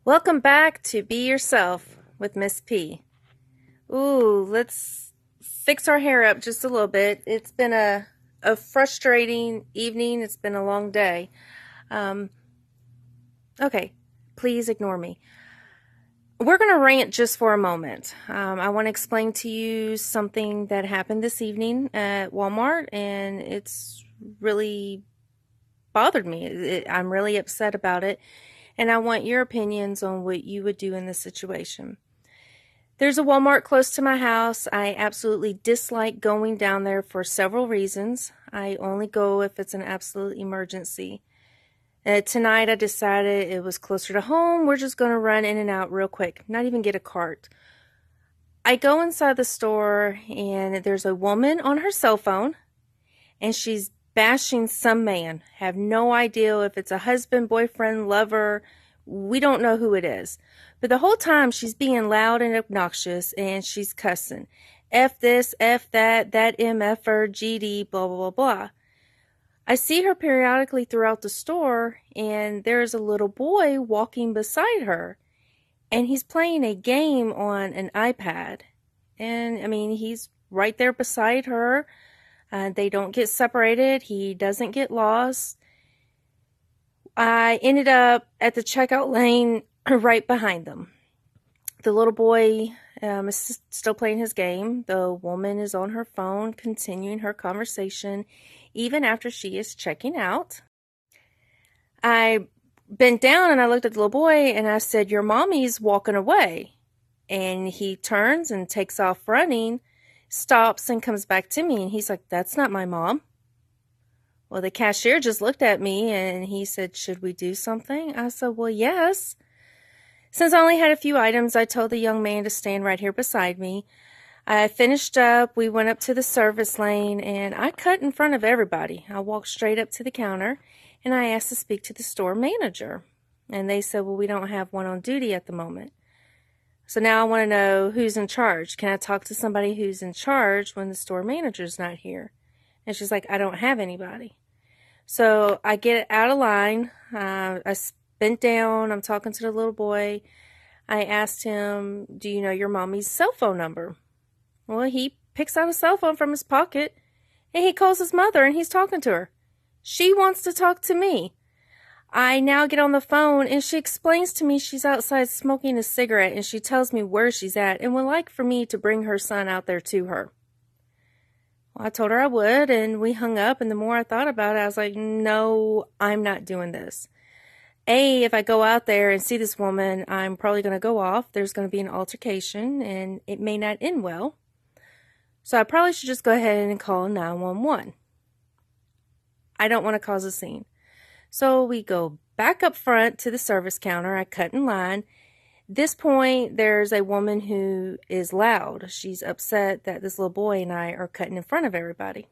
Welcome back to Be Yourself with Miss P. Ooh, let's fix our hair up just a little bit. It's been a frustrating evening. It's been a long day. Um, okay, please ignore me. We're going to rant just for a moment. I want to explain to you something that happened this evening at Walmart, and it's really bothered me. I'm really upset about it, and I want your opinions on what you would do in this situation. There's a Walmart close to my house. I absolutely dislike going down there for several reasons. I only go if it's an absolute emergency. Tonight I decided it was closer to home. We're just going to run in and out real quick, not even get a cart. I go inside the store and there's a woman on her cell phone and she's bashing some man. Have no idea if it's a husband, boyfriend, lover. We don't know who it is. But the whole time she's being loud and obnoxious and she's cussing. F this, F that MFer, GD, blah, blah, blah, blah. I see her periodically throughout the store and there's a little boy walking beside her. And he's playing a game on an iPad. And, I mean, he's right there beside her. They don't get separated. He doesn't get lost. I ended up at the checkout lane right behind them. The little boy is still playing his game. The woman is on her phone, continuing her conversation, even after she is checking out. I bent down and I looked at the little boy and I said, "Your mommy's walking away." And he turns and takes off running, stops and comes back to me. And he's like, "That's not my mom." Well, the cashier just looked at me and he said, "Should we do something?" I said, "Well, yes." Since I only had a few items, I told the young man to stand right here beside me. I finished up, we went up to the service lane, and I cut in front of everybody. I walked straight up to the counter, and I asked to speak to the store manager. And they said, "Well, we don't have one on duty at the moment." So now I want to know who's in charge. Can I talk to somebody who's in charge when the store manager's not here? And she's like, "I don't have anybody." So I get out of line. I bent down. I'm talking to the little boy. I asked him, "Do you know your mommy's cell phone number?" Well, he picks out a cell phone from his pocket and he calls his mother and he's talking to her. She wants to talk to me. I now get on the phone and she explains to me she's outside smoking a cigarette and she tells me where she's at and would like for me to bring her son out there to her. Well, I told her I would and we hung up, and the more I thought about it, I was like, no, I'm not doing this. If I go out there and see this woman, I'm probably going to go off. There's going to be an altercation and it may not end well. So I probably should just go ahead and call 911. I don't want to cause a scene. So we go back up front to the service counter. I cut in line. This point, there's a woman who is loud. She's upset that this little boy and I are cutting in front of everybody.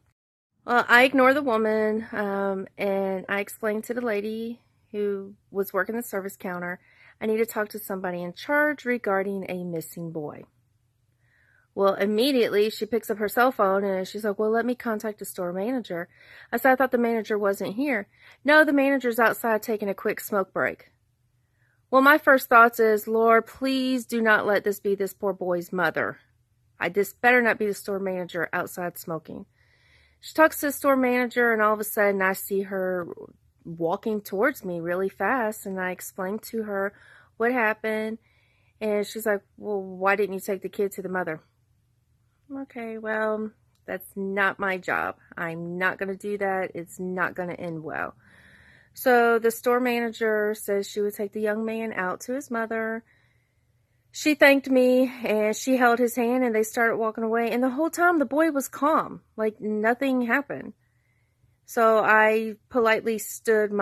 Well, I ignore the woman and I explain to the lady who was working the service counter, I need to talk to somebody in charge regarding a missing boy. Well, immediately she picks up her cell phone and she's like, "Well, let me contact the store manager." I said, "I thought the manager wasn't here." "No, the manager's outside taking a quick smoke break." Well, my first thoughts is, Lord, please do not let this be this poor boy's mother. This better not be the store manager outside smoking. She talks to the store manager and all of a sudden I see her walking towards me really fast, and I explained to her what happened, and she's like, "Well, why didn't you take the kid to the mother?" Okay, well, that's not my job. I'm not going to do that. It's not going to end well. So the store manager says she would take the young man out to his mother. She thanked me and she held his hand and they started walking away. And the whole time the boy was calm, like nothing happened. So I politely stood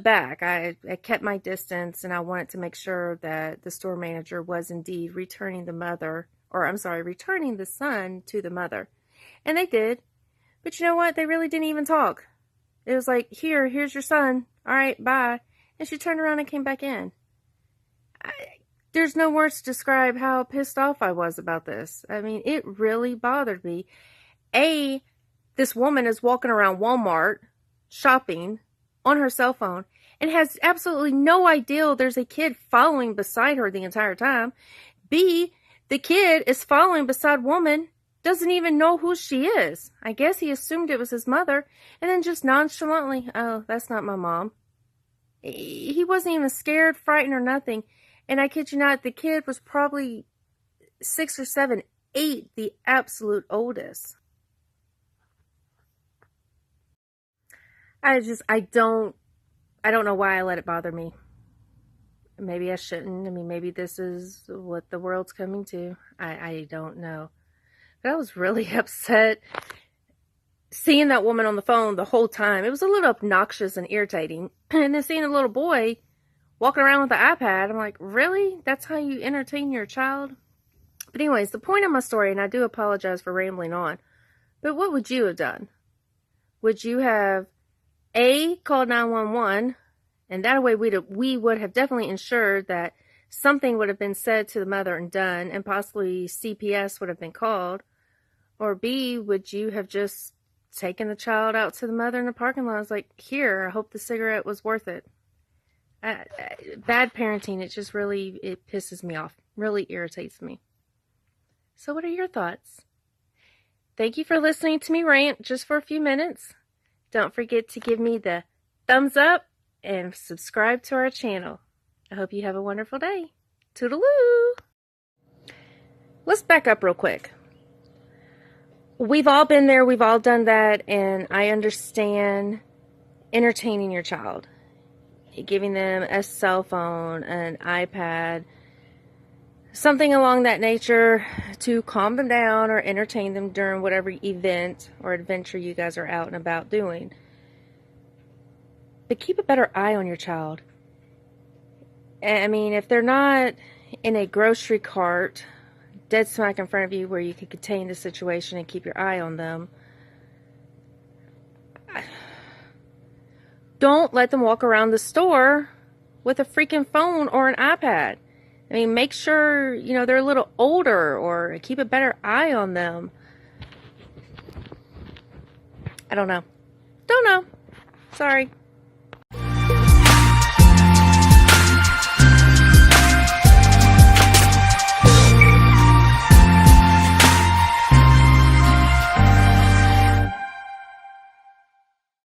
back. I kept my distance and I wanted to make sure that the store manager was indeed returning the son to the mother. And they did. But you know what? They really didn't even talk. It was like, here's your son. All right, bye. And she turned around and came back in. There's no words to describe how pissed off I was about this. I mean, it really bothered me. This woman is walking around Walmart shopping on her cell phone and has absolutely no idea there's a kid following beside her the entire time. B, the kid is following beside woman, doesn't even know who she is. I guess he assumed it was his mother, and then just nonchalantly, oh, that's not my mom. He wasn't even scared, frightened, or nothing. And I kid you not, the kid was probably 6 or 7, 8, the absolute oldest. I don't know why I let it bother me. Maybe I shouldn't. I mean, maybe this is what the world's coming to. I don't know. But I was really upset seeing that woman on the phone the whole time. It was a little obnoxious and irritating. And then seeing a little boy walking around with the iPad, I'm like, really? That's how you entertain your child? But anyways, the point of my story, and I do apologize for rambling on, but what would you have done? Would you have A, called 911, and that way we would have definitely ensured that something would have been said to the mother and done, and possibly CPS would have been called? Or B, would you have just taken the child out to the mother in the parking lot? I was like, here, I hope the cigarette was worth it. Bad parenting, it pisses me off, really irritates me. So what are your thoughts? Thank you for listening to me rant just for a few minutes. Don't forget to give me the thumbs up and subscribe to our channel. I hope you have a wonderful day. Toodaloo! Let's back up real quick. We've all been there, we've all done that, and I understand entertaining your child. Giving them a cell phone, an iPad, something along that nature to calm them down or entertain them during whatever event or adventure you guys are out and about doing. But keep a better eye on your child. I mean, if they're not in a grocery cart dead smack in front of you where you can contain the situation and keep your eye on them, don't let them walk around the store with a freaking phone or an iPad. I mean, make sure, they're a little older, or keep a better eye on them. I don't know. Sorry.